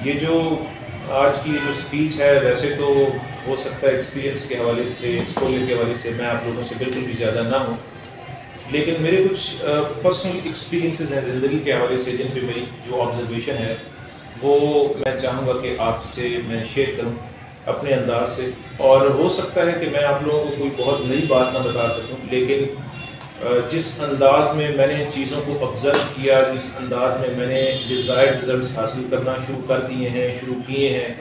یہ جو آج کی جو اسپیچ ہے ویسے تو ہو سکتا ہے ایکسپیرینس کے حوالے سے ایکسپوجر کے حوالے سے میں آپ لوگوں سے بالکل بھی زیادہ نہ ہوں، لیکن میرے کچھ پرسنل ایکسپیرینسز ہیں زندگی کے حوالے سے جن پہ میری جو آبزرویشن ہے وہ میں چاہوں گا کہ آپ سے میں شیئر کروں اپنے انداز سے. اور ہو سکتا ہے کہ میں آپ لوگوں کو کوئی بہت نئی بات نہ بتا سکوں، لیکن جس انداز میں نے چیزوں کو آبزرو کیا، جس انداز میں نے ڈیزائرڈ رزلٹس حاصل کرنا شروع کیے ہیں،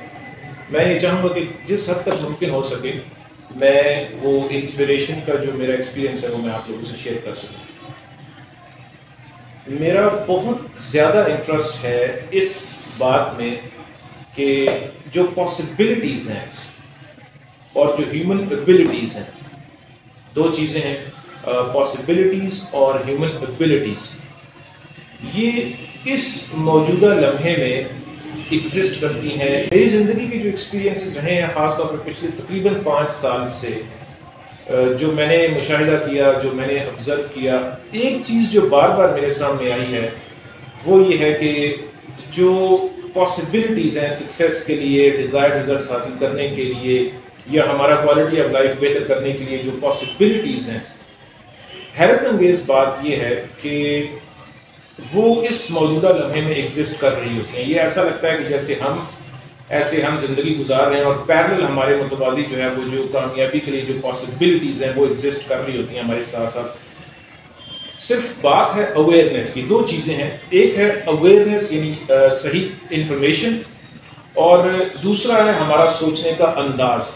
میں یہ چاہوں گا کہ جس حد تک ممکن ہو سکے میں وہ انسپریشن کا جو میرا ایکسپیرینس ہے وہ میں آپ لوگوں سے شیئر کر سکوں. میرا بہت زیادہ انٹرسٹ ہے اس بات میں کہ جو پاسبلٹیز ہیں اور جو ہیومن ایبلٹیز ہیں، دو چیزیں ہیں، پاسبلٹیز اور ہیومن ایبلٹیز، یہ اس موجودہ لمحے میں ایگزسٹ کرتی ہیں. میری زندگی کے جو ایکسپیرینسز رہے ہیں خاص طور پر پچھلے تقریباً 5 سال سے جو میں نے مشاہدہ کیا، جو میں نے آبزرو کیا، ایک چیز جو بار بار میرے سامنے آئی ہے وہ یہ ہے کہ جو پاسبلٹیز ہیں سکسیس کے لیے، ڈیزائرڈ رزلٹس حاصل کرنے کے لیے، یا ہمارا کوالٹی آف لائف بہتر کرنے کے لیے جو پاسبلٹیز ہیں، حیرت انگیز بات یہ ہے کہ وہ اس موجودہ لمحے میں ایگزسٹ کر رہی ہوتی ہیں. یہ ایسا لگتا ہے کہ جیسے ہم زندگی گزار رہے ہیں اور پیرلل ہمارے متوازی جو ہے وہ جو کامیابی کے لیے جو پاسبلٹیز ہیں وہ ایگزسٹ کر رہی ہوتی ہیں ہمارے ساتھ ساتھ. صرف بات ہے اویئرنیس کی. دو چیزیں ہیں، ایک ہے اویئرنیس یعنی صحیح انفارمیشن، اور دوسرا ہے ہمارا سوچنے کا انداز.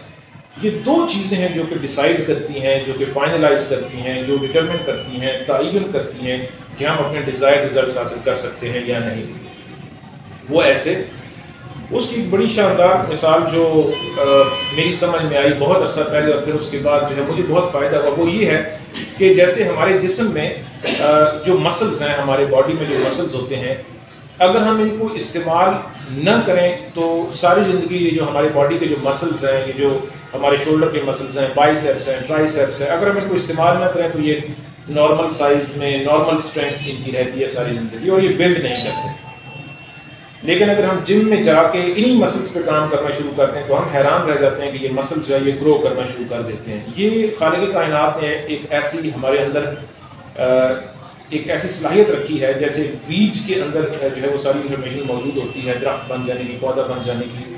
یہ دو چیزیں ہیں جو کہ ڈیسائیڈ کرتی ہیں، جو کہ فائنلائز کرتی ہیں، جو ڈٹرمن کرتی ہیں، تعین کرتی ہیں کہ ہم اپنے ڈیزائرڈ رزلٹس حاصل کر سکتے ہیں یا نہیں. وہ ایسے اس کی ایک بڑی شاندار مثال جو میری سمجھ میں آئی بہت عرصہ پہلے اور پھر اس کے بعد جو ہے مجھے بہت فائدہ ہوا، وہ یہ ہے کہ جیسے ہمارے جسم میں جو مسلز ہیں، ہمارے باڈی میں جو مسلز ہوتے ہیں، اگر ہم ان کو استعمال نہ کریں تو ساری زندگی یہ جو ہماری باڈی کے جو مسلز ہیں، یہ جو ہمارے شولڈر کے مسلز ہیں، بائیسیپس ہیں، ٹرائیسیپس ہیں، اگر ہم ان کو استعمال نہ کریں تو یہ نارمل سائز میں، نارمل اسٹرینتھ ان کی رہتی ہے ساری زندگی اور یہ بلڈ نہیں کرتے. لیکن اگر ہم جم میں جا کے انہی مسلز پہ کام کرنا شروع کرتے ہیں تو ہم حیران رہ جاتے ہیں کہ یہ مسلز جو ہے یہ گرو کرنا شروع کر دیتے ہیں. یہ خالق کائنات نے ایک ایسی ہمارے اندر ایک ایسی صلاحیت رکھی ہے، جیسے بیج کے اندر جو ہے وہ ساری انفارمیشن موجود ہوتی ہے درخت بن جانے کی، پودا بن جانے کی.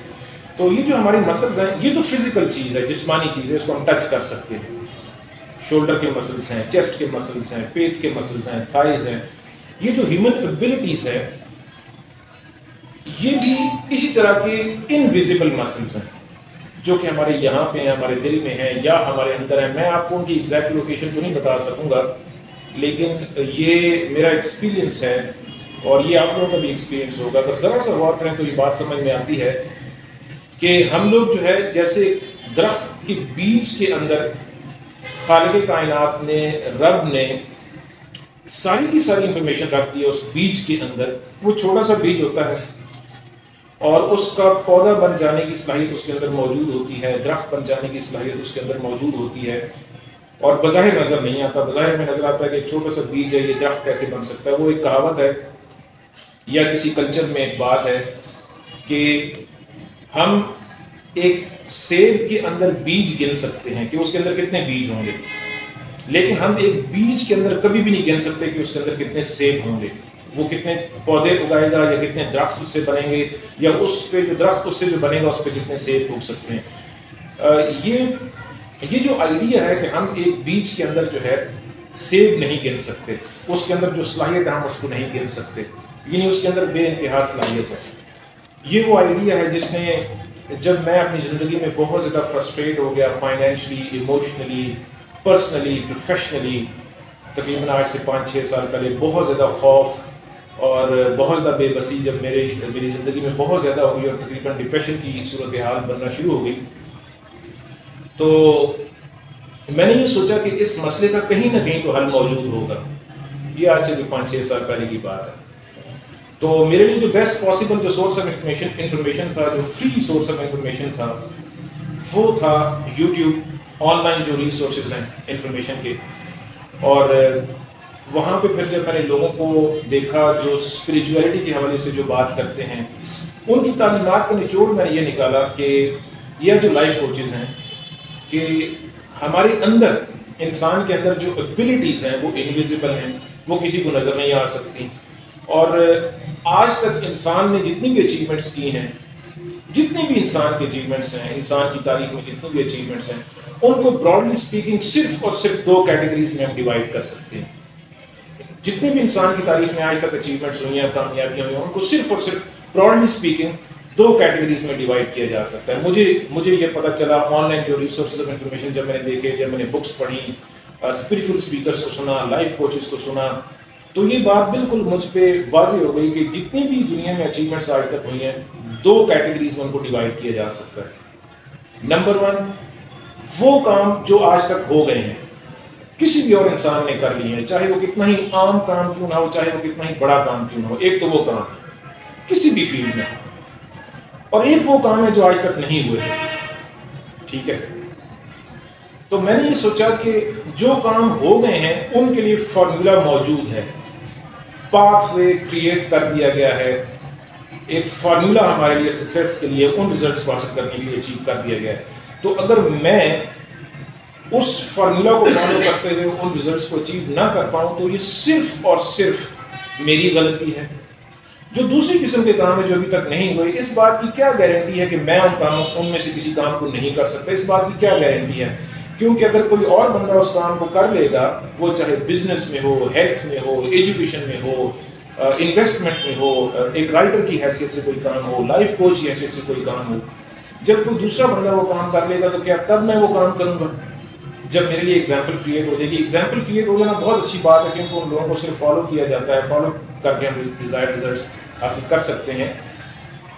تو یہ جو ہماری مسلز ہیں یہ تو فزیکل چیز ہے، جسمانی چیز ہے، اس کو ہم ٹچ کر سکتے ہیں. شولڈر کے مسلز ہیں، چیسٹ کے مسلز ہیں، پیٹ کے مسلز ہیں، تھائز ہیں. یہ جو ہیومن ایبلٹیز ہیں یہ بھی اسی طرح کے انویزیبل مسلز ہیں جو کہ ہمارے یہاں پہ ہیں، ہمارے دل میں ہیں یا ہمارے اندر ہیں. میں آپ کو ان کی ایگزیکٹ لوکیشن تو نہیں بتا سکوں گا، لیکن یہ میرا ایکسپیرینس ہے اور یہ آپ لوگوں کا بھی ایکسپیرینس ہوگا. اگر ذرا سا غور کریں تو یہ بات سمجھ میں آتی ہے کہ ہم لوگ جو ہے جیسے درخت کے بیج کے اندر خالق کائنات نے، رب نے ساری کی ساری انفارمیشن رکھ دی ہے اس بیج کے اندر. وہ چھوٹا سا بیج ہوتا ہے اور اس کا پودا بن جانے کی صلاحیت اس کے اندر موجود ہوتی ہے، درخت بن جانے کی صلاحیت اس کے اندر موجود ہوتی ہے، اور بظاہر نظر نہیں آتا. بظاہر میں نظر آتا ہے کہ ایک چھوٹا سا بیج ہے، یہ درخت کیسے بن سکتا ہے. وہ ایک کہاوت ہے یا کسی کلچر میں ایک بات ہے کہ ہم ایک سیب کے اندر بیج گن سکتے ہیں کہ اس کے اندر کتنے بیج ہوں گے، لیکن ہم ایک بیج کے اندر کبھی بھی نہیں گن سکتے کہ اس کے اندر کتنے سیب ہوں گے، وہ کتنے پودے اگائے گا یا کتنے درخت اس سے بنیں گے، یا اس پہ جو درخت اس سے جو بنے گا اس پہ کتنے سیب اگ سکتے ہیں. یہ جو آئیڈیا ہے کہ ہم ایک بیج کے اندر جو ہے سیب نہیں گن سکتے، اس کے اندر جو صلاحیت ہے ہم اس کو نہیں گن سکتے، یعنی اس کے اندر بے انتہا صلاحیت ہے. یہ وہ آئیڈیا ہے جس نے، جب میں اپنی زندگی میں بہت زیادہ فرسٹریٹ ہو گیا فائنینشلی، ایموشنلی، پرسنلی، پروفیشنلی، تقریباً آج سے 5-6 سال پہلے بہت زیادہ خوف اور بہت زیادہ بے بسی جب میری زندگی میں بہت زیادہ ہو گئی اور تقریباً ڈپریشن کی صورتحال بننا شروع ہو گئی، تو میں نے یہ سوچا کہ اس مسئلے کا کہیں نہ کہیں تو حل موجود ہوگا. یہ آج سے 5-6 سال پہلے کی بات ہے. تو میرے لیے جو بیسٹ پاسبل جو سورس آف انفارمیشن تھا، جو فری سورس آف انفارمیشن تھا، وہ تھا یوٹیوب، آن لائن جو ریسورسز ہیں انفارمیشن کے. اور وہاں پہ پھر جب میں نے لوگوں کو دیکھا جو اسپریچولیٹی کے حوالے سے جو بات کرتے ہیں، ان کی تعلیمات کا نچوڑ میں نے یہ نکالا کہ یہ جو لائف کوچز ہیں کہ ہمارے اندر، انسان کے اندر جو ایبلٹیز ہیں وہ انویزیبل ہیں، وہ کسی کو نظر نہیں آ سکتی. اور آج تک انسان نے جتنی بھی اچیومنٹس کی ہیں، جتنے بھی انسان کے اچیومنٹس ہیں، انسان کی تاریخ میں جتنی بھی اچیومنٹس ہیں، ان کو براڈلی اسپیکنگ صرف اور صرف 2 کیٹیگریز میں ہم ڈیوائڈ کر سکتے ہیں. جتنی بھی انسان کی تاریخ میں آج تک اچیومنٹس ہوئی ہیں، کامیابیاں ہوئی ہیں، ان کو صرف اور صرف براڈلی اسپیکنگ 2 کیٹیگریز میں ڈیوائڈ کیا جا سکتا ہے. مجھے یہ پتہ چلا آن لائن جو ریسورسز آف انفارمیشن جب میں نے دیکھے، جب میں نے بکس پڑھی، اسپریچول اسپیکرس کو سنا، لائف کوچز کو سنا، تو یہ بات بالکل مجھ پہ واضح ہو گئی کہ جتنی بھی دنیا میں اچیومنٹس آج تک ہوئی ہیں، 2 کیٹیگریز میں ان کو ڈیوائڈ کیا جا سکتا ہے. نمبر 1، وہ کام جو آج تک ہو گئے ہیں، کسی بھی اور انسان نے کر لی ہیں، چاہے وہ کتنا ہی عام کام کیوں نہ ہو، چاہے وہ کتنا ہی بڑا کام کیوں نہ ہو. ایک تو وہ کام ہے کسی بھی فیلڈ میں، اور ایک وہ کام ہے جو آج تک نہیں ہوئے. ٹھیک ہے، تو میں نے یہ سوچا کہ جو کام ہو گئے ہیں ان کے لیے فارمولا موجود ہے، پاتھ وے کریٹ کر دیا گیا ہے، ایک فارمولا ہمارے لیے سکسیس کے لیے، ان ریزلٹس حاصل کرنے کے لیے اچیو کر دیا گیا ہے. تو اگر میں اس فارمولا کو فالو کرتے ہوئے ان ریزلٹس کو اچیو نہ کر پاؤں تو یہ صرف اور صرف میری غلطی ہے. جو دوسری قسم کے کام ہیں جو ابھی تک نہیں ہوئے، اس بات کی کیا گارنٹی ہے کہ میں ان میں سے کسی کام کو نہیں کر سکتا؟ اس بات کی کیا گارنٹی ہے؟ کیونکہ اگر کوئی اور بندہ اس کام کو کر لے گا، وہ چاہے بزنس میں ہو، ہیلتھ میں ہو، ایجوکیشن میں ہو، انویسٹمنٹ میں ہو، ایک رائٹر کی حیثیت سے کوئی کام ہو، لائف کوچ کی حیثیت سے کوئی کام ہو، جب کوئی دوسرا بندہ وہ کام کر لے گا تو کیا تب میں وہ کام کروں گا؟ جب میرے لیے ایگزامپل کریٹ ہو جائے گی. ایگزامپل کریٹ ہو جانا بہت اچھی بات ہے کیونکہ ان لوگوں کو صرف فالو کیا جاتا ہے، فالو کر کے ہم ڈیزائر ریزلٹس حاصل کر سکتے ہیں.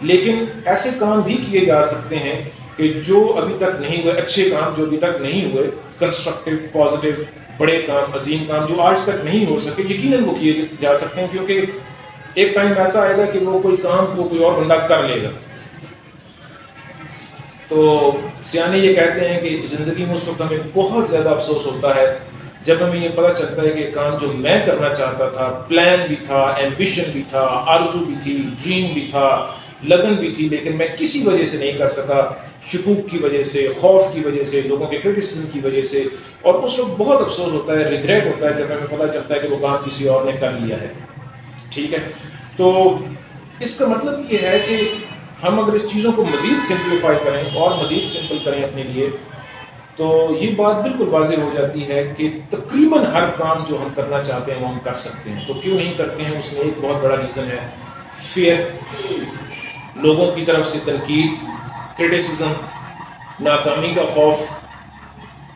لیکن ایسے کام بھی کیے جا سکتے ہیں کہ جو ابھی تک نہیں ہوئے، اچھے کام جو ابھی تک نہیں ہوئے، کنسٹرکٹیو، پازیٹیو، بڑے کام، عظیم کام جو آج تک نہیں ہو سکے، یقیناً وہ کیے جا سکتے ہیں. کیونکہ ایک ٹائم ایسا آئے گا کہ وہ کوئی کام کو کوئی اور بندہ کر لے گا. تو سیانے یہ کہتے ہیں کہ زندگی میں اس وقت ہمیں بہت زیادہ افسوس ہوتا ہے جب ہمیں یہ پتہ چلتا ہے کہ کام جو میں کرنا چاہتا تھا، پلان بھی تھا، ایمبیشن بھی تھا، آرزو بھی تھی، ڈریم بھی تھا، لگن بھی تھی، لیکن میں کسی وجہ سے نہیں کر سکا، شکوک کی وجہ سے، خوف کی وجہ سے، لوگوں کے کرٹیسزم کی وجہ سے. اور اس وقت بہت افسوس ہوتا ہے، ریگریٹ ہوتا ہے جب ہمیں پتہ چلتا ہے کہ وہ کام کسی اور نے کر لیا ہے. ٹھیک ہے، تو اس کا مطلب یہ ہے کہ ہم اگر اس چیزوں کو مزید سمپلیفائی کریں اور مزید سمپل کریں اپنے لیے، تو یہ بات بالکل واضح ہو جاتی ہے کہ تقریباً ہر کام جو ہم کرنا چاہتے ہیں وہ ہم کر سکتے ہیں. تو کیوں نہیں کرتے ہیں؟ اس میں ایک بہت بڑا ریزن ہے فیئر، لوگوں کی طرف سے تنقید، کرٹیسزم، ناکامی کا خوف،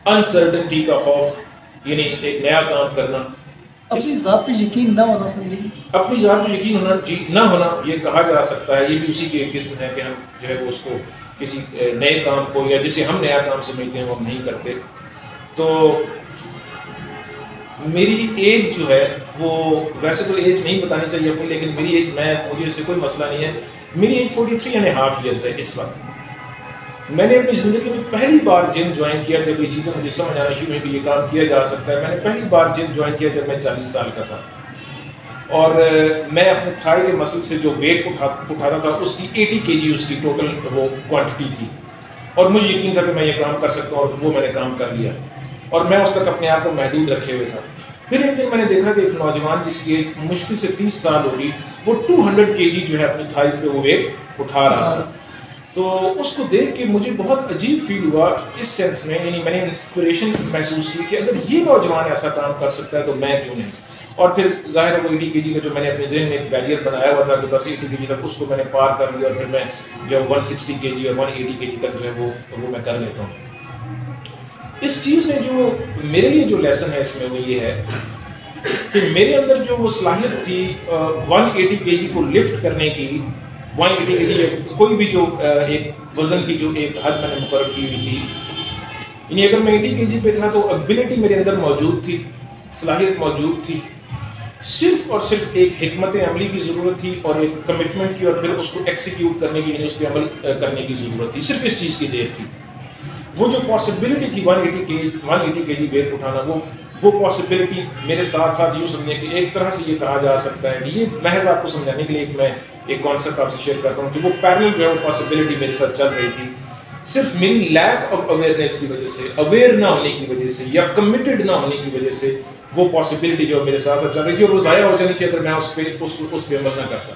انسرٹنٹی کا خوف، یعنی ایک نیا کام کرنا. اپنی ذات پہ یقین نہ ہونا، اپنی ذات پہ یقین نہ ہونا یہ کہا جا سکتا ہے. یہ بھی اسی کی ایک قسم ہے کہ ہم جو ہے وہ اس کو کسی نئے کام کو، یا جسے ہم نیا کام سمجھتے ہیں وہ ہم نہیں کرتے. تو میری ایج جو ہے وہ، ویسے تو ایج نہیں بتانی چاہیے اپنی، لیکن میری ایج، مجھے اس سے کوئی مسئلہ نہیں ہے. میری ایج 43.5 ایئرس ہے اس وقت. میں نے اپنی زندگی میں پہلی بار جم جوائن کیا جب یہ چیزیں مجھے سمجھ آنا شروع ہوئی کہ یہ کام کیا جا سکتا ہے. میں نے پہلی بار جم جوائن کیا جب میں 40 سال کا تھا، اور میں اپنے تھائی کے مسل سے جو ویٹ اٹھاتا تھا اس کی 80 kg اس کی ٹوٹل وہ کوانٹٹی تھی، اور مجھے یقین تھا کہ میں یہ کام کر سکتا ہوں، اور وہ میں نے کام کر لیا، اور میں اس تک اپنے آپ کو محدود رکھے ہوئے تھا. پھر ایک دن میں نے دیکھا کہ ایک نوجوان جس کی مشکل سے 30 سال ہوگی، وہ 200 kg جو ہے اپنی تھائز پہ وہ ویٹ اٹھا رہا تھا. تو اس کو دیکھ کے مجھے بہت عجیب فیل ہوا اس سینس میں، یعنی میں نے انسپریشن محسوس کی کہ اگر یہ نوجوان ایسا کام کر سکتا ہے تو میں کیوں نہیں. اور پھر ظاہر ہے وہ 80 kg کا جو میں نے اپنے ذہن میں ایک بیریئر بنایا ہوا تھا کہ بس 80 kg تک، اس کو میں نے پار کر لیا، اور پھر میں جو 160 kg اور 180 kg تک جو ہے وہ میں کر لیتا ہوں. اس چیز نے جو میرے لیے جو لیسن ہے اس میں وہ یہ ہے کہ میرے اندر جو وہ صلاحیت تھی 180 kg کو لفٹ کرنے کی، 180 kg کوئی بھی جو ایک وزن کی جو ایک حد میں نے مقرر کی ہوئی تھی، یعنی اگر میں 80 kg پہ تھا تو ابیلٹی میرے اندر موجود تھی، صلاحیت موجود تھی. صرف اور صرف ایک حکمت عملی کی ضرورت تھی اور ایک کمٹمنٹ کی، اور پھر اس کو ایکسیکیوٹ کرنے کی، یعنی اس پہ عمل کرنے کی ضرورت تھی. صرف اس چیز کی دیر تھی. وہ جو پاسبلٹی تھی 180 kg ویٹ اٹھانا، وہ وہ پاسبلٹی میرے ساتھ ساتھ یوں سمجھیں کہ ایک طرح سے یہ کہا جا سکتا ہے کہ یہ محض آپ کو سمجھانے کے لیے میں ایک کانسیپٹ آپ سے شیئر کر رہا ہوں کہ وہ پیرل جو ہے وہ پاسبلٹی میرے ساتھ چل رہی تھی، صرف میری لیک آف اویئرنیس کی وجہ سے، اویئر نہ ہونے کی وجہ سے یا کمیٹڈ نہ ہونے کی وجہ سے وہ پاسبلٹی جو میرے ساتھ ساتھ چل رہی تھی اور وہ ضائع ہو جانی تھی اگر میں اس پہ عمل نہ کرتا۔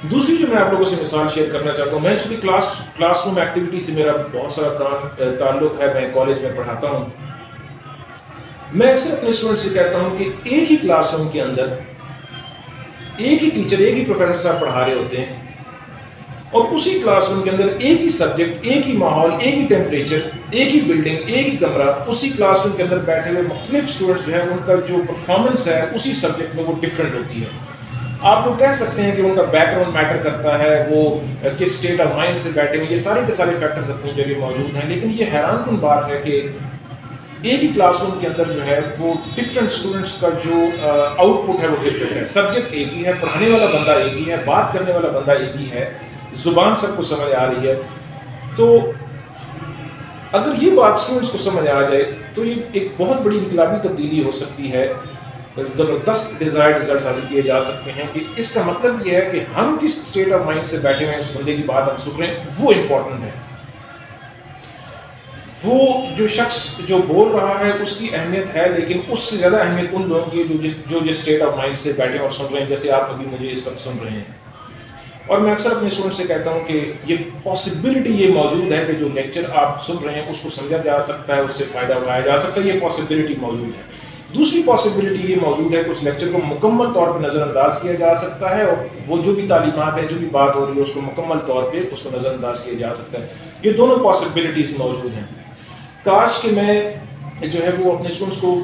دوسری جو میں آپ لوگوں سے مثال شیئر کرنا چاہتا ہوں، میں چونکہ کلاس روم ایکٹیویٹی سے میرا بہت سارا تعلق ہے، میں کالج میں پڑھاتا ہوں، میں اکثر اپنے اسٹوڈنٹ سے کہتا ہوں کہ ایک ہی کلاس روم کے اندر ایک ہی ٹیچر، ایک ہی پروفیسر صاحب پڑھا رہے ہوتے ہیں اور اسی کلاس روم کے اندر ایک ہی سبجیکٹ، ایک ہی ماحول، ایک ہی ٹیمپریچر، ایک ہی بلڈنگ، ایک ہی کمرہ، اسی کلاس روم کے اندر بیٹھے ہوئے مختلف اسٹوڈنٹس جو ہیں ان کا جو پرفارمنس ہے اسی سبجیکٹ میں وہ ڈفرینٹ ہوتی ہے۔ آپ لوگ کہہ سکتے ہیں کہ ان کا بیک گراؤنڈ میٹر کرتا ہے، وہ کس اسٹیٹ آف مائنڈ سے بیٹھے ہوئے، یہ سارے کے سارے فیکٹرز اپنی جگہ موجود ہیں، لیکن یہ حیران کن بات ہے کہ ایک ہی کلاس روم کے اندر جو ہے وہ ڈفرینٹ اسٹوڈنٹس کا جو آؤٹ پٹ ہے وہ ڈفرینٹ ہے، سبجیکٹ ایک ہی ہے، پڑھانے والا بندہ ایک ہی ہے، بات کرنے والا بندہ ایک ہی ہے، زبان سب کو سمجھ آ رہی ہے۔ تو اگر یہ بات اسٹوڈنٹس کو سمجھ آ جائے تو یہ ایک بہت بڑی انقلابی تبدیلی ہو سکتی ہے، زبردست ڈیزائرڈ ریزلٹس حاصل کیے جا سکتے ہیں کہ اس کا مطلب یہ ہے کہ ہم کس اسٹیٹ آف مائنڈ سے بیٹھے ہوئے ہیں، اس بندے کی بات ہم سن رہے ہیں، وہ امپورٹنٹ ہے۔ وہ جو شخص جو بول رہا ہے اس کی اہمیت ہے، لیکن اس سے زیادہ اہمیت ان لوگوں کی جو جس اسٹیٹ آف مائنڈ سے بیٹھے ہیں اور سن رہے ہیں، جیسے آپ ابھی مجھے اس وقت سن رہے ہیں۔ اور میں اکثر اپنے اسٹوڈنٹ سے کہتا ہوں کہ یہ پاسبلٹی یہ موجود ہے کہ جو لیکچر آپ سن رہے ہیں اس کو سمجھا جا سکتا ہے، اس سے فائدہ اٹھایا جا سکتا ہے، یہ پاسبلٹی موجود ہے۔ دوسری پاسبلٹی یہ موجود ہے کہ اس لیکچر کو مکمل طور پہ نظر انداز کیا جا سکتا ہے اور وہ جو بھی تعلیمات ہیں، جو بھی بات ہو رہی ہے، اس کو مکمل طور پہ اس کو نظر انداز کیا جا سکتا ہے۔ یہ دونوں پاسبلٹیز موجود ہیں۔ کاش کہ میں جو ہے وہ اپنے اسٹوڈنٹس کو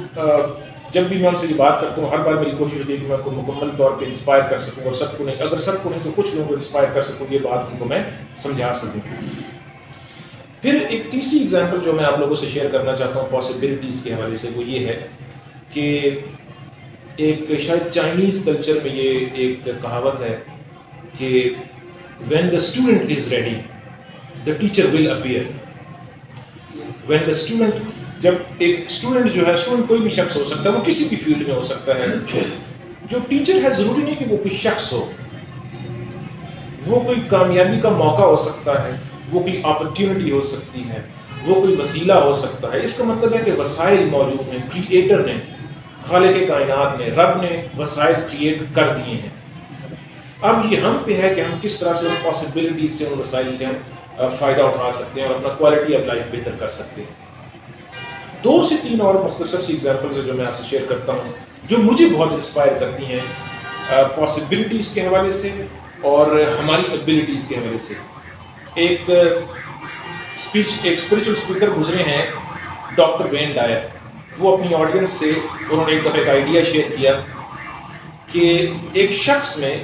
جب بھی میں ان سے یہ بات کرتا ہوں، ہر بار میری کوشش ہوتی ہے کہ میں ان کو مکمل طور پہ انسپائر کر سکوں، اور سب کو نہیں، اگر سب کو نہیں تو کچھ لوگوں کو انسپائر کر سکوں، یہ بات ان کو میں سمجھا سکوں۔ پھر ایک تیسری ایگزامپل جو میں آپ لوگوں سے شیئر کرنا چاہتا ہوں پاسبلٹیز کے حوالے سے، وہ یہ ہے کہ ایک شاید چائنیز کلچر میں یہ ایک کہاوت ہے کہ when the student is ready the teacher will appear۔ when the student، جب ایک اسٹوڈنٹ جو ہے، اسٹوڈنٹ کوئی بھی شخص ہو سکتا ہے، وہ کسی بھی فیلڈ میں ہو سکتا ہے، جو ٹیچر ہے ضروری نہیں کہ وہ کوئی شخص ہو، وہ کوئی کامیابی کا موقع ہو سکتا ہے، وہ کوئی اپرچونٹی ہو سکتی ہے، وہ کوئی وسیلہ ہو سکتا ہے۔ اس کا مطلب ہے کہ وسائل موجود ہیں، کریٹر نے، خالق کائنات نے، رب نے وسائل کریٹ کر دیے ہیں۔ اب یہ ہم پہ ہے کہ ہم کس طرح سے ان پاسبلٹیز سے، ان وسائل سے ہم فائدہ اٹھا سکتے ہیں اور اپنا کوالٹی آف لائف بہتر کر سکتے ہیں۔ 2 سے 3 اور مختصر سی ایگزامپلز ہیں جو میں آپ سے شیئر کرتا ہوں، جو مجھے بہت انسپائر کرتی ہیں پاسبلٹیز کے حوالے سے اور ہماری ایبلٹیز کے حوالے سے۔ ایک اسپریچول اسپیکر گزرے ہیں، ڈاکٹر وین ڈائر، وہ اپنی آڈینس سے انہوں نے ایک دفعہ ایک آئیڈیا شیئر کیا کہ ایک شخص میں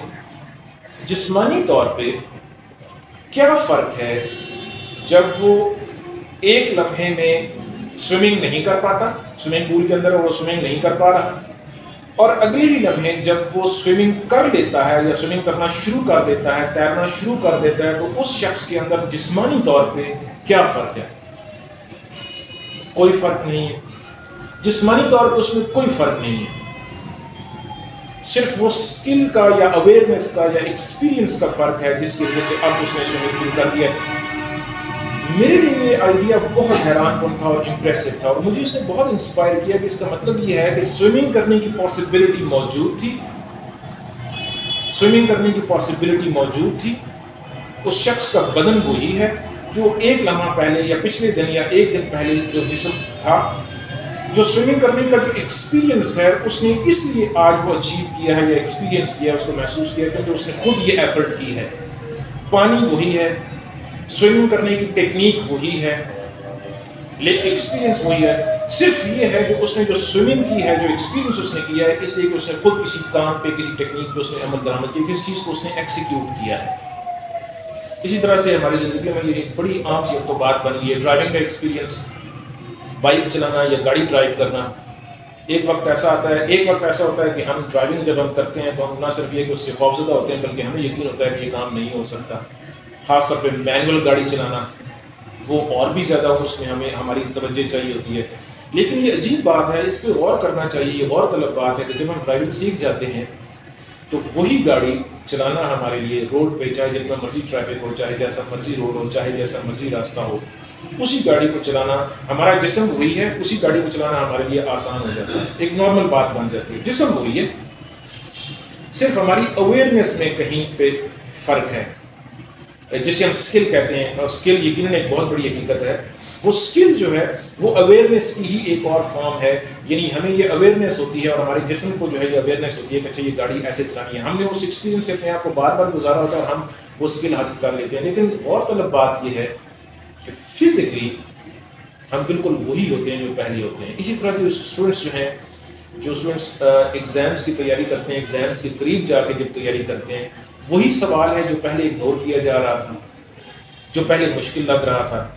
جسمانی طور پہ کیا فرق ہے جب وہ ایک لمحے میں سوئمنگ نہیں کر پاتا، سوئمنگ پول کے اندر وہ سوئمنگ نہیں کر پا رہا، اور اگلے ہی لمحے جب وہ سوئمنگ کر لیتا ہے یا سوئمنگ کرنا شروع کر دیتا ہے، تیرنا شروع کر دیتا ہے، تو اس شخص کے اندر جسمانی طور پہ کیا فرق ہے؟ کوئی فرق نہیں ہے، جسمانی طور پہ اس میں کوئی فرق نہیں ہے، صرف وہ سکل کا یا اویئرنیس کا یا ایکسپیرینس کا فرق ہے جس کی وجہ سے اب اس نے سوئمنگ شروع کر دیا ہے۔ میرے لیے یہ آئیڈیا بہت حیران کن تھا اور امپریسو تھا، اور مجھے اس نے بہت انسپائر کیا کہ اس کا مطلب یہ ہے کہ سوئمنگ کرنے کی پاسبلٹی موجود تھی، سوئمنگ کرنے کی پاسبلٹی موجود تھی، اس شخص کا بدن وہی ہے جو ایک لمحہ پہلے یا پچھلے دن یا ایک دن پہلے جو جسم تھا، جو سوئمنگ کرنے کا جو ایکسپیرینس ہے اس نے اس لیے آج وہ اچیو کیا ہے یا ایکسپیرینس کیا ہے، اس کو محسوس کیا کیونکہ اس نے خود یہ ایفرٹ کی ہے۔ پانی وہی ہے، سوئمنگ کرنے کی ٹیکنیک وہی ہے، لیکن ایکسپیرینس وہی ہے، صرف یہ ہے کہ اس نے جو سوئمنگ کی ہے، جو ایکسپیرینس اس نے کیا ہے، اس لیے کہ اس نے خود کسی کام پہ، کسی ٹیکنیک پہ اس نے عمل درآمد کیا، کسی چیز کو اس نے ایکسیکیوٹ کیا ہے۔ اسی طرح سے ہماری زندگی میں یہ ایک بڑی عام سی اب تو بات بن گئی ہے، ڈرائیونگ کا ایکسپیرینس، بائک چلانا یا گاڑی ڈرائیو کرنا۔ ایک وقت ایسا آتا ہے، ایک وقت ایسا ہوتا ہے کہ ہم ڈرائیونگ جب ہم کرتے ہیں تو ہم نہ صرف یہ کہ اس سے خوفزدہ ہوتے ہیں بلکہ ہمیں یقین ہوتا ہے کہ یہ کام نہیں ہو سکتا، خاص طور پہ مینول گاڑی چلانا، وہ اور بھی زیادہ اس میں ہمیں ہماری توجہ چاہیے ہوتی ہے۔ لیکن یہ عجیب بات ہے، اس پہ غور کرنا چاہیے، یہ غور طلب بات ہے کہ جب ہم ڈرائیونگ سیکھ جاتے ہیں تو وہی گاڑی چلانا ہمارے لیے روڈ پہ، چاہے جتنا مرضی ٹریفک ہو، چاہے جیسا مرضی روڈ ہو، چاہے جیسا مرضی راستہ ہو، اسی گاڑی کو چلانا، ہمارا جسم وہی ہے، اسی گاڑی کو چلانا ہمارے لیے آسان ہو جاتا ہے، ایک نارمل بات بن جاتی ہے، جسم وہی ہے، صرف ہماری اویئرنیس میں کہیں پہ فرق ہے، جسے ہم اسکل کہتے ہیں، اور اسکل یقیناً ایک بہت بڑی حقیقت ہے، وہ اسکل جو ہے وہ اویئرنیس کی ہی ایک اور فارم ہے، یعنی ہمیں یہ اویئرنیس ہوتی ہے اور ہمارے جسم کو جو ہے یہ اویئرنیس ہوتی ہے کہ اچھا یہ گاڑی ایسے چلانی ہے، ہم نے اس ایکسپیرینس سے اپنے آپ کو بار بار گزارا ہوتا ہے اور ہم وہ اسکل حاصل کر لیتے ہیں، لیکن غور طلب بات یہ ہے کہ فزیکلی ہم بالکل وہی ہوتے ہیں جو پہلے ہوتے ہیں۔ اسی طرح جو اسٹوڈنٹس جو اسٹوڈنٹس ایگزامس کی تیاری کرتے ہیں، ایگزامس کے قریب جا کے جب تیاری کرتے ہیں، وہی سوال ہے جو پہلے اگنور کیا جا رہا تھا، جو پہلے مشکل لگ رہا تھا،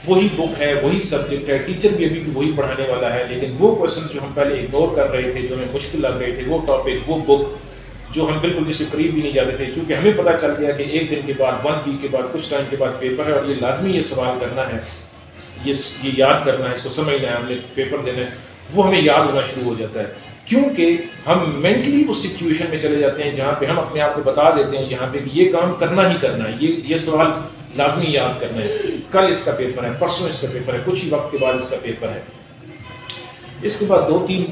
وہی بک ہے، وہی سبجیکٹ ہے، ٹیچر بھی ابھی بھی وہی پڑھانے والا ہے، لیکن وہ کوشچن جو ہم پہلے اگنور کر رہے تھے، جو ہمیں مشکل لگ رہے تھے، وہ ٹاپک، وہ بک جو ہم بالکل جس کے قریب بھی نہیں جاتے تھے، چونکہ ہمیں پتہ چل گیا کہ ایک دن کے بعد، 1 ویک کے بعد، کچھ ٹائم کے بعد پیپر ہے اور یہ لازمی یہ سوال کرنا ہے، یہ یاد کرنا ہے، اس کو سمجھنا ہے، ہم نے پیپر دینا ہے، وہ ہمیں یاد ہونا شروع ہو جاتا ہے، کیونکہ ہم مینٹلی اس سچویشن میں چلے جاتے ہیں جہاں پہ ہم اپنے آپ کو بتا دیتے ہیں یہاں پہ کہ یہ کام کرنا ہی کرنا ہے، یہ سوال لازمی یاد کرنا ہے، کل اس کا پیپر ہے، پرسوں اس کا پیپر ہے، کچھ ہی وقت کے بعد اس کا پیپر ہے۔ اس کے بعد 2-3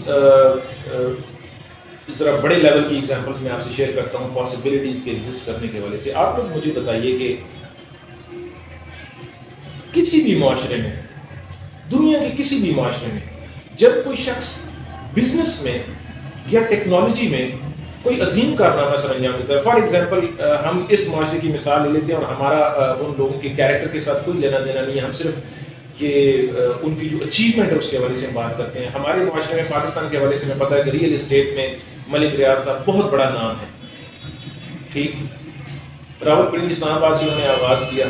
ذرا بڑے لیول کی ایگزامپلس میں آپ سے شیئر کرتا ہوں پاسبلٹیز کے ایگزسٹ کرنے کے حوالے سے۔ آپ لوگ مجھے بتائیے کہ کسی بھی معاشرے میں، دنیا کے کسی بھی معاشرے میں، جب کوئی شخص بزنس میں یا ٹیکنالوجی میں کوئی عظیم کارنامہ سر انجام دیتا ہے، فار ایگزامپل ہم اس معاشرے کی مثال لے لیتے ہیں اور ہمارا ان لوگوں کے کیریکٹر کے ساتھ کوئی لینا دینا نہیں ہے، ہم صرف یہ ان کی جو اچیومنٹ ہے اس کے حوالے سے ہم بات کرتے ہیں۔ ہمارے معاشرے میں، پاکستان کے حوالے سے ہمیں پتہ ہے کہ ریئل اسٹیٹ میں ملک ریاض صاحب بہت بڑا نام ہے، ٹھیک، راولپنڈی اسلام آباد سے انہوں نے آغاز کیا،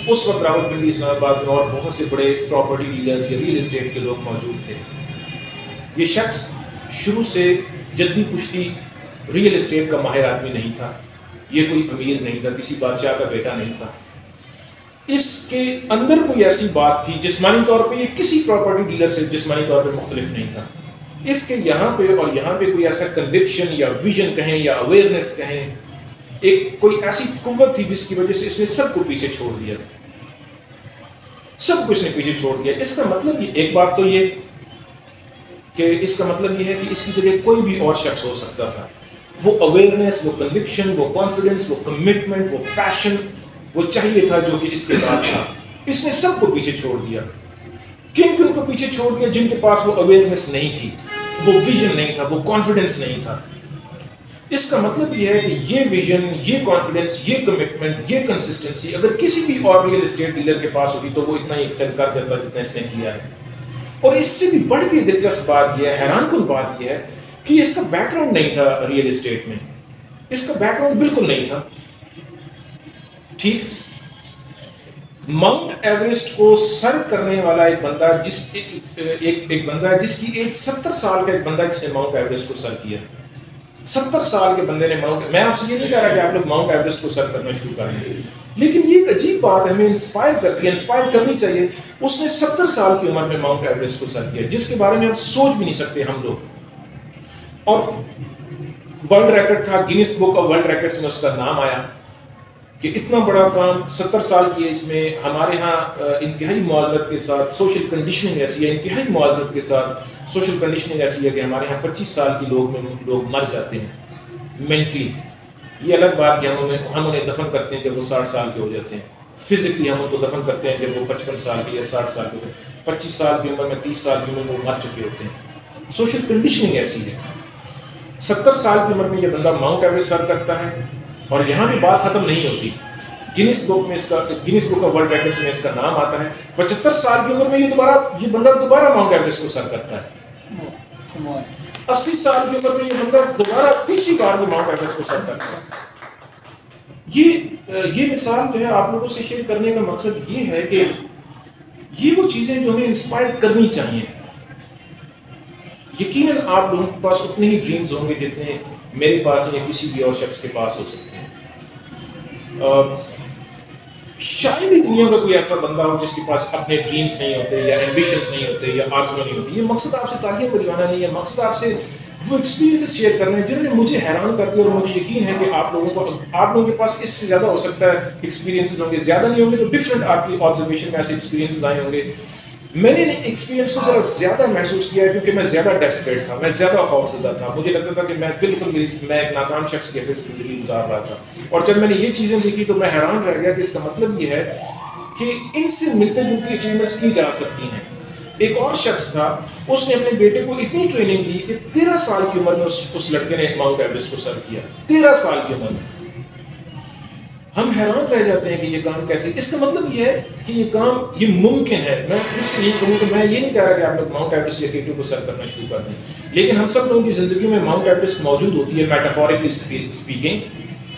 اس وقت راولپنڈی اسلام آباد میں اور بہت سے بڑے پراپرٹی ڈیلرز یا ریئل اسٹیٹ کے لوگ موجود تھے۔ یہ شخص شروع سے جدی پشتی ریئل اسٹیٹ کا ماہر آدمی نہیں تھا، یہ کوئی امیر نہیں تھا، کسی بادشاہ کا بیٹا نہیں تھا، اس کے اندر کوئی ایسی بات تھی، جسمانی طور پہ یہ کسی پراپرٹی ڈیلر سے جسمانی طور پہ مختلف نہیں تھا، اس کے یہاں پہ اور یہاں پہ کوئی ایسا کنوکشن یا ویژن کہیں یا اویئرنیس کہیں، ایک کوئی ایسی قوت تھی جس کی وجہ سے اس نے سب کو پیچھے چھوڑ دیا، سب کو اس نے پیچھے چھوڑ دیا۔ اس کا مطلب یہ، ایک بات تو یہ کہ اس کا مطلب یہ ہے کہ اس کی جگہ کوئی بھی اور شخص ہو سکتا تھا، وہ اویئرنیس، وہ کنوکشن، وہ کانفیڈنس، وہ کمٹمنٹ، وہ پیشن وہ چاہیے تھا جو کہ اس کے پاس تھا، اس نے سب کو پیچھے چھوڑ دیا۔ کن کو پیچھے چھوڑ دیا؟ جن کے پاس وہ اویئرنیس نہیں تھی، وہ ویژن نہیں تھا، وہ کانفیڈنس نہیں تھا۔ اس کا مطلب یہ ہے کہ یہ ویژن، یہ کانفیڈنس، یہ کمٹمنٹ، یہ کنسسٹنسی اگر کسی بھی اور ریئل اسٹیٹ ڈیلر کے پاس ہوتی تو وہ اتنا ہی ایکسل کر جاتا جتنا اس نے کیا ہے۔ اور اس سے بھی بڑھ کے دلچسپ بات یہ ہے، حیران کن بات یہ ہے کہ اس کا بیک گراؤنڈ نہیں تھا ریئل اسٹیٹ میں، اس کا بیک گراؤنڈ بالکل نہیں تھا، ٹھیک۔ ماؤنٹ ایوریسٹ کو سر کرنے والا ایک بندہ ایک بندہ جس کی ایج 70 سال کا، ایک بندہ جس نے ماؤنٹ ایوریسٹ کو سر کیا، 70 سال کے بندے نے میں آپ سے یہ نہیں کہہ رہا کہ آپ لوگ ماؤنٹ ایوریسٹ کو سر کرنا شروع کر لیں، لیکن یہ ایک عجیب بات ہے، ہمیں انسپائر کرتی ہے، انسپائر کرنی چاہیے۔ اس نے 70 سال کی عمر میں ماؤنٹ ایوریسٹ کو سر کیا، جس کے بارے میں ہم سوچ بھی نہیں سکتے ہم لوگ، اور ورلڈ ریکارڈ تھا، grains book of world records میں اس کا نام آیا کہ اتنا بڑا کام 70 سال کی ایج میں۔ ہمارے ہاں انتہائی معذرت کے ساتھ سوشل کنڈیشننگ ایسی ہے، انتہائی معذرت کے ساتھ سوشل کنڈیشننگ ایسی ہے کہ ہمارے ہاں 25 سال کی لوگ مر جاتے ہیں مینٹلی۔ یہ الگ بات کہ ہم انہیں دفن کرتے ہیں جب وہ 60 سال کے ہو جاتے ہیں، فزیکلی ہم ان کو دفن کرتے ہیں جب وہ 55 سال کے یا 60 سال کے ہوتے ہیں، 25 سال کی عمر میں، 30 سال کی عمر میں وہ مر چکے ہوتے ہیں۔ سوشل کنڈیشننگ ایسی ہے۔ 70 سال کی عمر میں یہ بندہ ماؤنٹ ایوریسٹ سر کرتا ہے، اور یہاں بھی بات ختم نہیں ہوتی، grains book of world records میں اس کا نام آتا ہے۔ 75 سال کی عمر میں یہ بندہ دوبارہ ماؤنٹ ایوریسٹ کو سر کرتا ہے۔ 80 سال کی عمر میں یہ بندہ دوبارہ تیسری بار بھی ماؤنٹ ایوریسٹ کو سر کرتا ہے۔ یہ مثال جو ہے آپ لوگوں سے شیئر کرنے کا مقصد یہ ہے کہ یہ وہ چیزیں جو ہمیں انسپائر کرنی چاہیے۔ یقیناً آپ لوگوں کے پاس اتنے ہی ڈریمز ہوں گے جتنے میرے پاس یا کسی بھی اور شخص کے پاس ہو سکتے ہیں۔ شاید ہی دنیا کا کوئی ایسا بندہ ہو جس کے پاس اپنے ڈریمس نہیں ہوتے یا ایمبیشنس نہیں ہوتے یا آرزو نہیں ہوتی. یہ مقصد آپ سے تالیاں بجوانا نہیں ہے, مقصد آپ سے وہ ایکسپیرینسز شیئر کرنا ہے جنہوں نے مجھے حیران کر دیا, اور مجھے یقین ہے کہ آپ لوگوں کے پاس اس سے زیادہ ہو سکتا ہے ایکسپیرینسز ہوں گے, زیادہ نہیں ہوں گے تو ڈفرینٹ آپ کی آبزرویشن میں ایسے ایکسپیرینسز آئے ہوں گے. میں نے ایکسپیرینس کو ذرا زیادہ محسوس کیا ہے کیونکہ میں زیادہ ڈیسپریٹ تھا, میں زیادہ خوفزدہ تھا. مجھے لگتا تھا کہ میں ایک ناکام شخص کیسے زندگی گزار رہا تھا. اور جب میں نے یہ چیزیں دیکھی تو میں حیران رہ گیا کہ اس کا مطلب یہ ہے کہ ان سے ملتے جلتے اچیومنٹس کی جا سکتی ہیں. ایک اور شخص تھا, اس نے اپنے بیٹے کو اتنی ٹریننگ دی کہ 13 سال کی عمر میں اس لڑکے نے ماؤنٹ ایوریسٹ کو سر کیا. 13 سال کی عمر میں. ہم حیران رہ جاتے ہیں کہ یہ کام کیسے. اس کا مطلب یہ ہے کہ یہ کام یہ ممکن ہے. میں پھر سے یہ کہوں کہ میں یہ نہیں کہہ رہا کہ آپ لوگ ماؤنٹ ایوریسٹ یا K2 کو سر کرنا شروع کر دیں, لیکن ہم سب لوگوں کی زندگی میں ماؤنٹ ایوریسٹ موجود ہوتی ہے میٹافورکلی اسپیکنگ.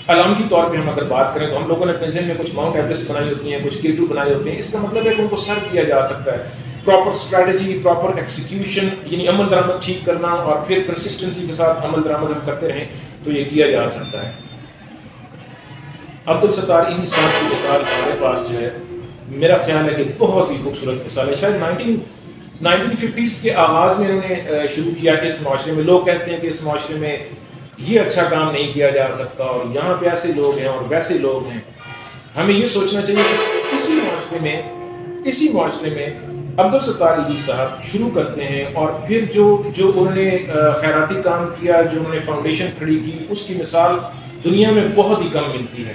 علامتی طور پہ ہم اگر بات کریں تو ہم لوگوں نے اپنے ذہن میں کچھ ماؤنٹ ایوریسٹ بنائی ہوتی ہیں, کچھ K2 بنائے ہوتے ہیں. اس کا مطلب ہے کہ ان کو سر کیا جا سکتا ہے. پراپر اسٹریٹجی, پراپر ایکسیکیوشن, یعنی عمل درآمد ٹھیک کرنا اور پھر کنسسٹنسی کے ساتھ عمل درآمد ہم کرتے رہیں تو یہ کیا جا سکتا ہے. عبدالستار ایدھی صاحب کی مثال ہمارے پاس جو ہے, میرا خیال ہے کہ بہت ہی خوبصورت مثال ہے. شاید 1950s کے آغاز میں انہوں نے شروع کیا اس معاشرے میں. لوگ کہتے ہیں کہ اس معاشرے میں یہ اچھا کام نہیں کیا جا سکتا اور یہاں پہ ایسے لوگ ہیں اور ویسے لوگ ہیں. ہمیں یہ سوچنا چاہیے کہ اسی معاشرے میں عبدالستار ایدھی صاحب شروع کرتے ہیں, اور پھر جو انہوں نے خیراتی کام کیا, جو انہوں نے فاؤنڈیشن کھڑی کی, اس کی مثال دنیا میں بہت ہی کم ملتی ہے.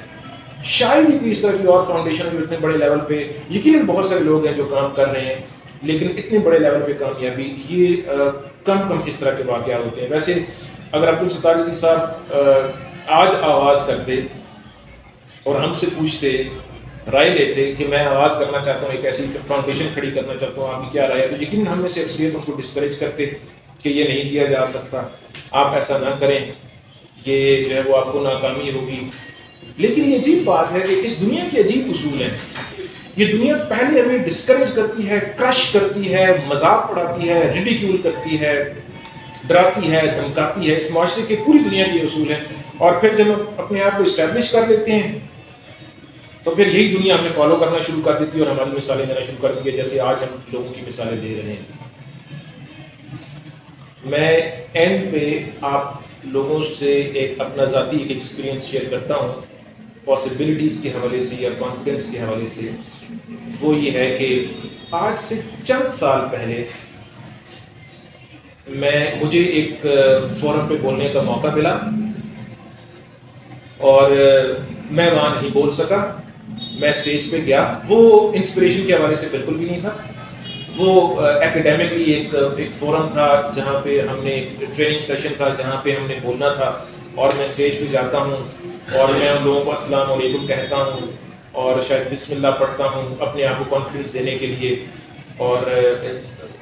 شاید ہی کوئی اس طرح کی اور فاؤنڈیشن جو اتنے بڑے لیول پہ, یقیناً بہت سارے لوگ ہیں جو کام کر رہے ہیں, لیکن اتنے بڑے لیول پہ کامیابی یہ کم اس طرح کے واقعات ہوتے ہیں. ویسے اگر عبدالستار ایدھی صاحب آج آغاز کرتے اور ہم سے پوچھتے, رائے لیتے کہ میں آغاز کرنا چاہتا ہوں, ایک ایسی فاؤنڈیشن کھڑی کرنا چاہتا ہوں, آپ کی کیا رائے ہے, تو یقیناً ہم میں سے اکثریت ان کو ڈسکریج کرتے کہ یہ نہیں کیا جا سکتا, آپ ایسا نہ کریں, یہ جو ہے وہ آپ کو ناکامی ہوگی. لیکن یہ عجیب بات ہے کہ اس دنیا کے عجیب اصول ہیں. یہ دنیا پہلے ہمیں ڈسکریج کرتی ہے, کرش کرتی ہے, مذاق اڑاتی ہے, ریڈیکیول کرتی ہے, ڈراتی ہے, دھمکاتی ہے. اس معاشرے کے پوری دنیا کے اصول ہیں, اور پھر جب ہم اپنے آپ کو اسٹیبلش کر لیتے ہیں تو پھر یہی دنیا ہمیں فالو کرنا شروع کر دیتی ہے اور ہماری مثالیں دینا شروع کر دیتی ہے, جیسے آج ہم لوگوں کی مثالیں دے رہے ہیں. میں اینڈ پہ آپ لوگوں سے ایک اپنا ذاتی ایک ایکسپیرینس شیئر کرتا ہوں پاسبلٹیز کے حوالے سے یا کانفیڈنس کے حوالے سے. وہ یہ ہے کہ آج سے چند سال پہلے مجھے ایک فورم پہ بولنے کا موقع ملا, اور میں وہاں نہیں بول سکا. میں اسٹیج پہ گیا, وہ انسپریشن کے حوالے سے بالکل بھی نہیں تھا. وہ ایکیڈیمکلی ایک فورم تھا جہاں پہ ہم نے ٹریننگ سیشن تھا جہاں پہ ہم نے بولنا تھا, اور میں اسٹیج پہ جاتا ہوں اور میں ان لوگوں کو السلام علیکم کہتا ہوں اور شاید بسم اللہ پڑھتا ہوں اپنے آپ کو کانفیڈنس دینے کے لیے اور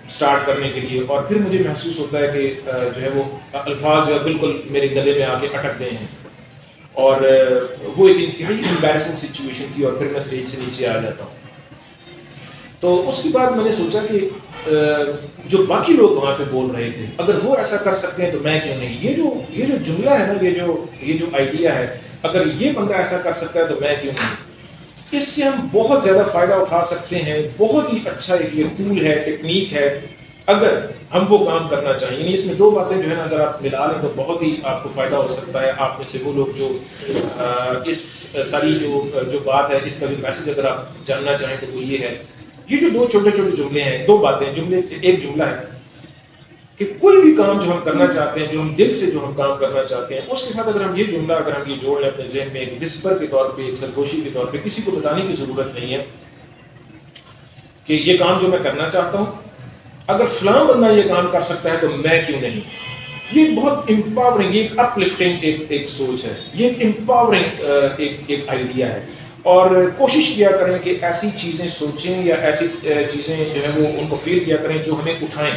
اسٹارٹ کرنے کے لیے. اور پھر مجھے محسوس ہوتا ہے کہ جو ہے وہ الفاظ جو ہے بالکل میرے گلے میں آ کے اٹک گئے ہیں, اور وہ ایک انتہائی امبیرسنگ سچویشن تھی, اور پھر میں اسٹیج سے نیچے آ جاتا ہوں. تو اس کے بعد میں نے سوچا کہ جو باقی لوگ وہاں پہ بول رہے تھے, اگر وہ ایسا کر سکتے ہیں تو میں کیوں نہیں. یہ جو جملہ ہے نا, یہ جو آئیڈیا ہے, اگر یہ بندہ ایسا کر سکتا ہے تو میں کیوں نہیں. اس سے ہم بہت زیادہ فائدہ اٹھا سکتے ہیں. بہت ہی اچھا ایک یہ ٹول ہے, ٹیکنیک ہے, اگر ہم وہ کام کرنا چاہیں. یعنی اس میں دو باتیں جو ہے نا اگر آپ ملا لیں تو بہت ہی آپ کو فائدہ ہو سکتا ہے. آپ میں سے وہ لوگ جو اس ساری جو بات ہے, اس کا جو میسج اگر آپ جاننا چاہیں تو وہ یہ ہے. یہ جو دو چھوٹے چھوٹے جملے ہیں, دو باتیں, ایک جملہ ہے کہ کوئی بھی کام جو ہم کرنا چاہتے ہیں, جو ہم دل سے جو ہم کام کرنا چاہتے ہیں, اس کے ساتھ اگر ہم یہ جملہ اگر ہم یہ جوڑ لیں اپنے ذہن میں ایک وسپر کے طور پہ, ایک سرگوشی کے طور پہ, کسی کو بتانے کی ضرورت نہیں ہے کہ یہ کام جو میں کرنا چاہتا ہوں, اگر فلاں بندہ یہ کام کر سکتا ہے تو میں کیوں نہیں. یہ بہت امپاورنگ, یہ ایک اپ لفٹنگ ایک سوچ ہے, یہ ایک امپاورنگ ایک آئیڈیا ہے. اور کوشش کیا کریں کہ ایسی چیزیں سوچیں یا ایسی چیزیں جو ہیں وہ ان کو فیل کیا کریں جو ہمیں اٹھائیں,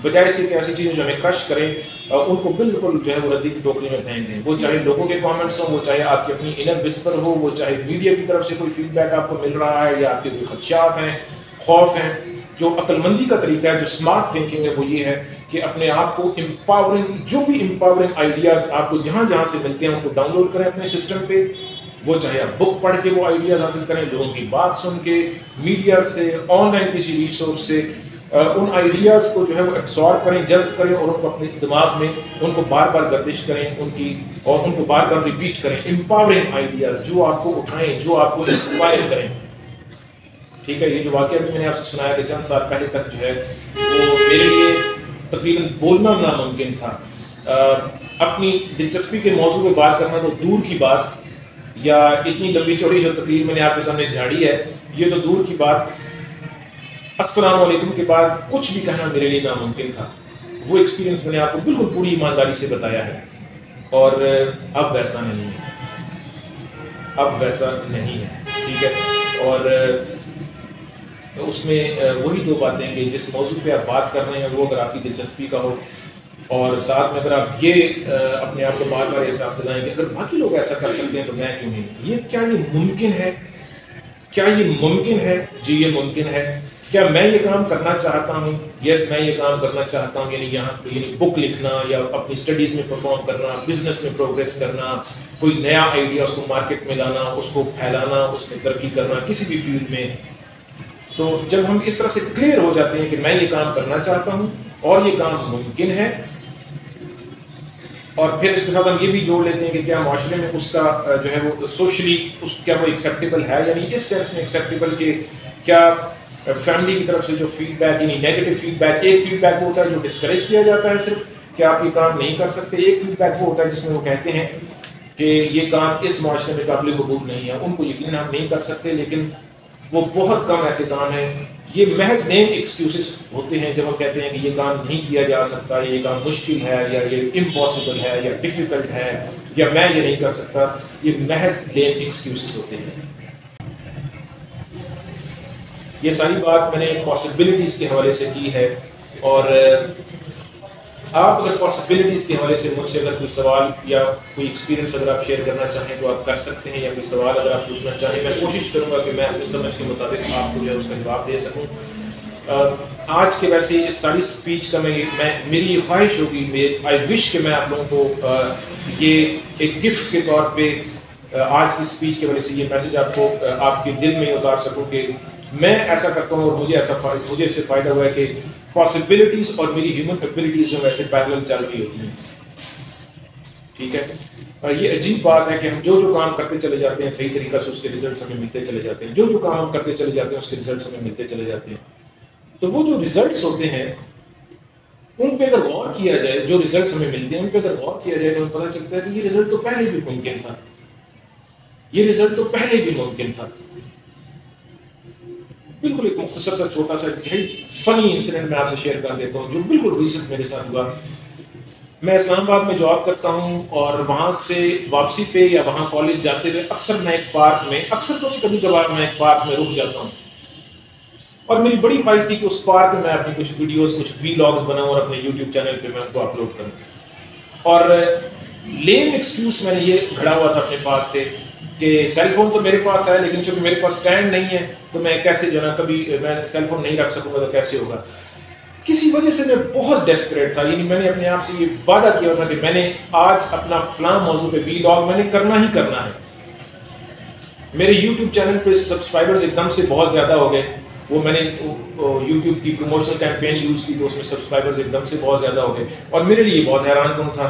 بجائے اس کے کہ ایسی چیزیں جو ہمیں کرش کریں ان کو بالکل جو ہے وہ ردی کی ٹوکری میں پھینک دیں. وہ چاہے لوگوں کے کامنٹس ہوں, وہ چاہے آپ کی اپنی انر وسپر ہو, وہ چاہے میڈیا کی طرف سے کوئی فیڈ بیک آپ کو مل رہا ہے یا آپ کے کوئی خدشات ہیں, خوف ہیں. جو عقل مندی کا طریقہ ہے, جو اسمارٹ تھنکنگ ہے, وہ یہ ہے کہ اپنے آپ کو امپاورنگ, جو بھی امپاورنگ آئیڈیاز آپ کو جہاں جہاں سے ملتے ہیں ان کو ڈاؤن لوڈ کریں اپنے سسٹم پہ, وہ چاہے آپ بک پڑھ کے وہ آئیڈیاز حاصل کریں، لوگوں کی بات سن کے، میڈیا سے، آن لائن کسی ریسورس سے، ان آئیڈیاز کو جو ہے وہ ایبسارب کریں، جذب کریں، اور ان کو اپنے دماغ میں ان کو بار بار گردش کریں اور ان کو بار بار ریپیٹ کریں، امپاورنگ آئیڈیاز جو آپ کو اٹھائیں، جو آپ کو انسپائر کریں. ٹھیک ہے. یہ جو واقعہ بھی میں نے آپ سے سنایا کہ چند سال پہلے تک جو ہے وہ میرے لیے تقریباً بولنا ناممکن تھا. اپنی دلچسپی کے موضوع پہ بات کرنا تو دور کی بات، یا اتنی لمبی چوڑی جو تقریر میں نے آپ کے سامنے جھاڑی ہے یہ تو دور کی بات، السلام علیکم کے بعد کچھ بھی کہنا میرے لیے ناممکن تھا. وہ ایکسپیرینس میں نے آپ کو بالکل پوری ایمانداری سے بتایا ہے. اور اب ویسا نہیں ہے، اب ویسا نہیں ہے. ٹھیک ہے. اور اس میں وہی دو باتیں کہ جس موضوع پہ آپ بات کر رہے ہیں وہ اگر آپ کی دلچسپی کا ہو، اور ساتھ میں اگر آپ یہ اپنے آپ کو بار بار احساس دلائیں کہ اگر باقی لوگ ایسا کر سکتے ہیں تو میں کیوں نہیں. کیا یہ ممکن ہے؟ کیا یہ ممکن ہے؟ جی یہ ممکن ہے. کیا میں یہ کام کرنا چاہتا ہوں؟ یس میں یہ کام کرنا چاہتا ہوں. یعنی بک لکھنا، یا اپنی اسٹڈیز میں پرفارم کرنا، بزنس میں پروگریس کرنا، کوئی نیا آئیڈیا اس کو مارکیٹ میں لانا، اس کو پھیلانا، اس میں ترقی کرنا کسی بھی فیلڈ میں. تو جب ہم اس طرح سے کلیئر ہو جاتے ہیں کہ میں یہ کام کرنا چاہتا ہوں اور یہ کام ممکن ہے، اور پھر اس کے ساتھ ہم یہ بھی جوڑ لیتے ہیں کہ کیا معاشرے میں اس کا جو ہے وہ سوشلی کیا وہ ایکسیپٹیبل ہے، یعنی اس سینس میں ایکسیپٹیبل کہ کیا فیملی کی طرف سے جو فیڈ بیک، یعنی نیگیٹو فیڈ بیک، ایک فیڈ بیک وہ ہوتا ہے جو ڈسکریج کیا جاتا ہے صرف کہ آپ یہ کام نہیں کر سکتے، ایک فیڈ بیک وہ ہوتا ہے جس میں وہ کہتے ہیں کہ یہ کام اس معاشرے میں قابل قبول نہیں ہے، ان کو یقیناً ہم نہیں کر سکتے. لیکن وہ بہت کم ایسے کام ہیں، یہ محض نیم ایکسکیوزز ہوتے ہیں جب ہم کہتے ہیں کہ یہ کام نہیں کیا جا سکتا، یہ کام مشکل ہے، یا یہ امپاسبل ہے، یا ڈیفیکلٹ ہے، یا میں یہ نہیں کر سکتا. یہ محض نیم ایکسکیوزز ہوتے ہیں. یہ ساری بات میں نے پاسبلٹیز کے حوالے سے کی ہے. اور آپ اگر پاسبلٹیز کے حوالے سے مجھ سے اگر کوئی سوال یا کوئی ایکسپیرینس اگر آپ شیئر کرنا چاہیں تو آپ کر سکتے ہیں، یا کوئی سوال اگر آپ پوچھنا چاہیں میں کوشش کروں گا کہ میں اپنی سمجھ کے مطابق آپ کو جو ہے اس کا جواب دے سکوں. آج کے ویسے اس ساری اسپیچ کا میری یہ خواہش ہوگی، آئی وش کہ میں آپ لوگوں کو یہ ایک گفٹ کے طور پہ آج کی اسپیچ کے وجہ سے یہ میسج آپ کو آپ کے دل میں اتار سکوں کہ میں ایسا کرتا ہوں اور مجھے اس سے فائدہ ہوا ہے کہ پاسبلٹیز اور میری ہیومن ایبلٹیز جو ویسے پیرلل چل رہی ہوتی ہیں. ٹھیک ہے. اور یہ عجیب بات ہے کہ ہم جو کام کرتے چلے جاتے ہیں صحیح طریقہ سے اس کے ریزلٹس ہمیں ملتے چلے جاتے ہیں، جو کام ہم کرتے چلے جاتے ہیں اس کے ریزلٹس ہمیں ملتے چلے جاتے ہیں. تو وہ جو ریزلٹس ہوتے ہیں ان پہ اگر غور کیا جائے، جو ریزلٹس ہمیں ملتے ہیں ان پہ اگر غور کیا جائے تو ہمیں پتہ چلتا ہے کہ یہ ریزلٹ تو پہلے بھی ممکن تھا، یہ ریزلٹ تو پہلے بھی ممکن تھا. بالکل ایک مختصر سا چھوٹا سا فنی انسیڈنٹ میں آپ سے شیئر کر دیتا ہوں جو بالکل ریسنٹ میرے ساتھ ہوا. میں اسلام آباد میں جاب کرتا ہوں، اور وہاں سے واپسی پہ یا وہاں کالج جاتے ہوئے اکثر میں ایک پارک میں، اکثر تو نہیں کبھی کبھار میں ایک پارک میں رک جاتا ہوں. اور میری بڑی خواہش تھی کہ اس پارک میں اپنی کچھ ویڈیوز، کچھ ویلاگز بناؤں اور اپنے یوٹیوب چینل پہ میں ان کو اپلوڈ کروں. اور لیم ایکسکیوز میں نے یہ گھڑا ہوا تھا اپنے پاس سے کہ سیل فون تو میرے پاس ہے، لیکن چونکہ میرے پاس اسٹینڈ نہیں ہے تو میں کیسے جو ہے نا کبھی میں سیل فون نہیں رکھ سکوں گا تو کیسے ہوگا. کسی وجہ سے میں بہت ڈیسپریٹ تھا، یعنی میں نے اپنے آپ سے یہ وعدہ کیا تھا کہ میں نے آج اپنا فلاں موضوع پہ ویلاگ میں نے کرنا ہی کرنا ہے. میرے یوٹیوب چینل پہ سبسکرائبرز ایک دم سے بہت زیادہ ہو گئے. وہ میں نے یوٹیوب کی پروموشنل کیمپین یوز کی تو اس میں سبسکرائبرز ایک دم سے بہت زیادہ ہو گئے، اور میرے لیے بہت حیران کن تھا.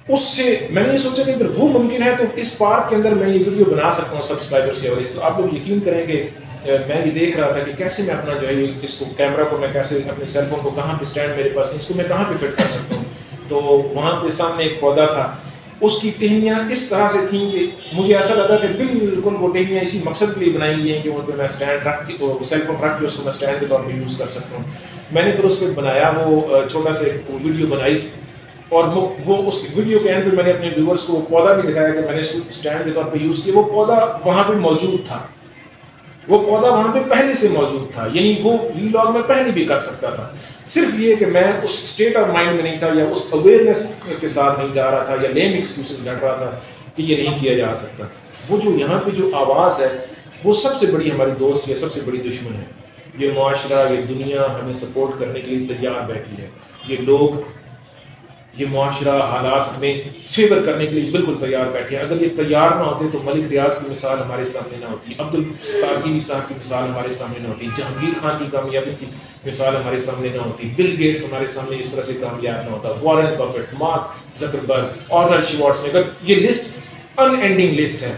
اس سے میں نے یہ سوچا کہ اگر وہ ممکن ہے تو اس پارک کے اندر میں یہ ویڈیو بنا سکتا ہوں سبسکرائبرز کی وجہ سے. تو آپ لوگ یقین کریں کہ میں یہ دیکھ رہا تھا کہ کیسے میں اپنا جو ہے اس کو کیمرہ کو میں کیسے اپنے سیل فون کو کہاں پہ اسٹینڈ میرے پاس نہیں، اس کو میں کہاں پہ فٹ کر سکتا ہوں. تو وہاں پہ سامنے ایک پودا تھا، اس کی ٹہنیاں اس طرح سے تھیں کہ مجھے ایسا لگا کہ بالکل وہ ٹہنیاں اسی مقصد کے لیے بنائی گئی ہیں کہ ان پہ میں اسٹینڈ رکھ کے سیل فون رکھ کے اس کو میں اسٹینڈ کے طور پہ یوز کر سکتا ہوں. میں نے پھر اس پہ بنایا وہ چھوٹا سے ویڈیو بنائی، اور وہ اس ویڈیو کے اینڈ پہ میں نے اپنے ویورس کو وہ پودا بھی دکھایا کہ میں نے اس کو اسٹینڈ کے طور پہ یوز کیا. وہ پودا وہاں پہ موجود تھا، وہ پودا وہاں پہ پہلے سے موجود تھا، یعنی وہ ویلاگ میں پہلے بھی کر سکتا تھا. صرف یہ کہ میں اس اسٹیٹ آف مائنڈ میں نہیں تھا، یا اس اویئرنیس کے ساتھ نہیں جا رہا تھا، یا لیم ایکسکیوزز ڈھونڈ رہا تھا کہ یہ نہیں کیا جا سکتا. وہ جو یہاں پہ جو آواز ہے وہ سب سے بڑی ہماری دوست یا سب سے بڑی دشمن ہے. یہ معاشرہ، یہ دنیا ہمیں سپورٹ کرنے کے لیے تیار بیٹھی ہے. یہ لوگ یہ معاشرہ حالات ہمیں فیور کرنے کے لیے بالکل تیار بیٹھے ہیں. اگر یہ تیار نہ ہوتے تو ملک ریاض کی مثال ہمارے سامنے نہ ہوتی, عبدالستار صاحب کی مثال ہمارے سامنے نہ ہوتی, جہانگیر خان کی کامیابی کی مثال ہمارے سامنے نہ ہوتی, بل گیٹس ہمارے سامنے اس طرح سے کامیاب نہ ہوتا, وارن بفٹ, مارک زکربرگ, آرنلڈ شوارٹزنیگر. یہ لسٹ ان اینڈنگ لسٹ ہے.